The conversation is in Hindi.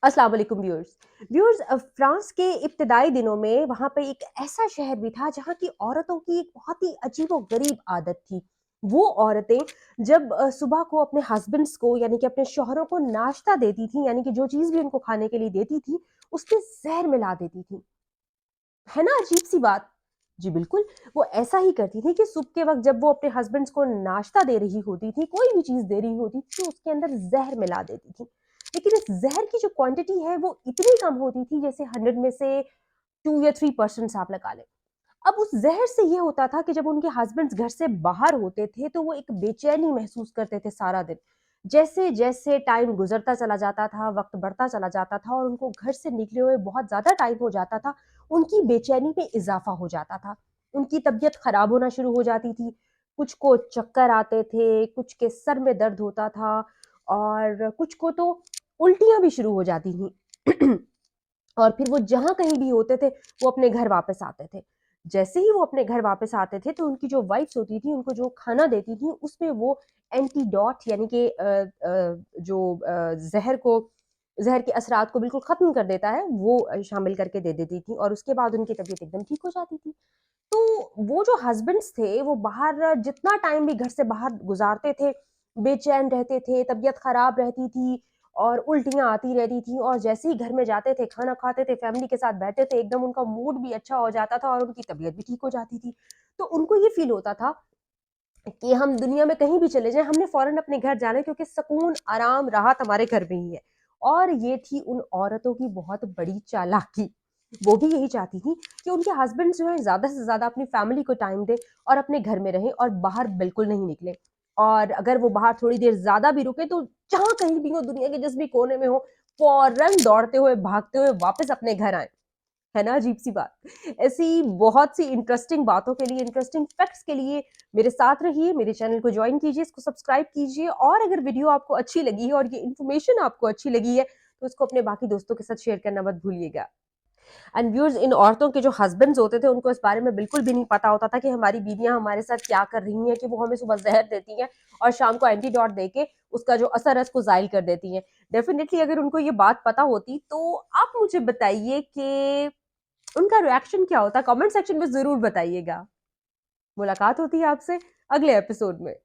अस्सलाम वालेकुम व्यूअर्स फ्रांस के इब्तदाई दिनों में वहाँ पे एक ऐसा शहर भी था जहाँ की औरतों की एक बहुत ही अजीबो-गरीब आदत थी। वो औरतें जब सुबह को अपने हस्बैंड्स को यानी कि अपने शौहरों को नाश्ता देती थीं, यानी कि जो चीज़ भी उनको खाने के लिए देती थी, उसमें ज़हर मिला देती थीं। है ना अजीब-सी बात? जी बिल्कुल, वो ऐसा ही करती थी कि सुबह के वक़्त जब वो अपने हस्बैंड्स को नाश्ता दे रही होती थी, कोई भी चीज़ दे रही होती थी, तो उसके अंदर ज़हर मिला देती थी। लेकिन इस ज़हर की जो क्वांटिटी है वो इतनी कम होती थी जैसे 100 में से 2 या 3% आप लगा लें। अब उस ज़हर से ये होता था कि जब उनके हस्बैंड्स घर से बाहर होते थे तो वो एक बेचैनी महसूस करते थे सारा दिन। जैसे-जैसे टाइम गुज़रता चला जाता था, वक़्त बढ़ता चला जाता था और उनको घर से निकले हुए बहुत ज़्यादा टाइम हो जाता था, उनकी बेचैनी में इज़ाफ़ा हो जाता था। उनकी तबीयत ख़राब होना शुरू हो जाती थी, कुछ को चक्कर आते थे, कुछ के सर में दर्द होता था और कुछ को तो उल्टियाँ भी शुरू हो जाती थीं। और फिर वो जहाँ कहीं भी होते थे, वो अपने घर वापस आते थे। जैसे ही वो अपने घर वापस आते थे, तो उनकी जो वाइफ़्स होती थी, उनको जो खाना देती थी, उसमें वो एंटीडोट यानी कि ज़हर के असरात को बिल्कुल ख़त्म कर देता है, वो शामिल करके दे देती थी और उसके बाद उनकी तबीयत एकदम ठीक हो जाती थी। तो वो जो हस्बैंड्स थे, वो बाहर जितना टाइम भी घर से बाहर गुज़ारते थे, बेचैन रहते थे, तबीयत ख़राब रहती थी और उल्टियाँ आती रहती थीं और जैसे ही घर में जाते थे, खाना खाते थे, फैमिली के साथ बैठते थे, एकदम उनका मूड भी अच्छा हो जाता था और उनकी तबीयत भी ठीक हो जाती थी। तो उनको ये फ़ील होता था कि हम दुनिया में कहीं भी चले जाएँ, हमने फ़ौरन अपने घर जाना है क्योंकि सुकून, आराम, राहत हमारे घर में ही है। और ये थी उन औरतों की बहुत बड़ी चालाकी। वो भी यही चाहती थीं कि उनके हस्बैंड्स जो हैं ज़्यादा से ज़्यादा अपनी फैमिली को टाइम दें और अपने घर में रहें और बाहर बिल्कुल नहीं निकलें। और अगर वो बाहर थोड़ी देर ज़्यादा भी रुके तो जहाँ कहीं भी हो, दुनिया के जिस भी कोने में हो, फ़ौरन दौड़ते हुए, भागते हुए वापस अपने घर आएँ। है ना अजीब-सी बात? ऐसी बहुत सी इंटरेस्टिंग बातों के लिए, इंटरेस्टिंग फैक्ट्स के लिए मेरे साथ रहिए, मेरे चैनल को जॉइन कीजिए, इसको सब्सक्राइब कीजिए और अगर वीडियो आपको अच्छी लगी है और ये इन्फॉर्मेशन आपको अच्छी लगी है, तो इसको अपने बाकी दोस्तों के साथ शेयर करना मत भूलिएगा। एंड व्यूअर्स, इन औरतों के जो हस्बैंड्स होते थे, उनको इस बारे में बिल्कुल भी नहीं पता होता था कि हमारी बीवियाँ हमारे साथ क्या कर रही हैं, कि वो हमें सुबह ज़हर देती हैं और शाम को एंटीडोट देके उसका जो असर है उसको ज़ाइल कर देती हैं। डेफ़िनिटली अगर उनको ये बात पता होती, तो आप मुझे बताइए कि उनका रिएक्शन क्या होता? कमेंट सेक्शन में ज़रूर बताइएगा। मुलाकात होती है आपसे अगले एपिसोड में।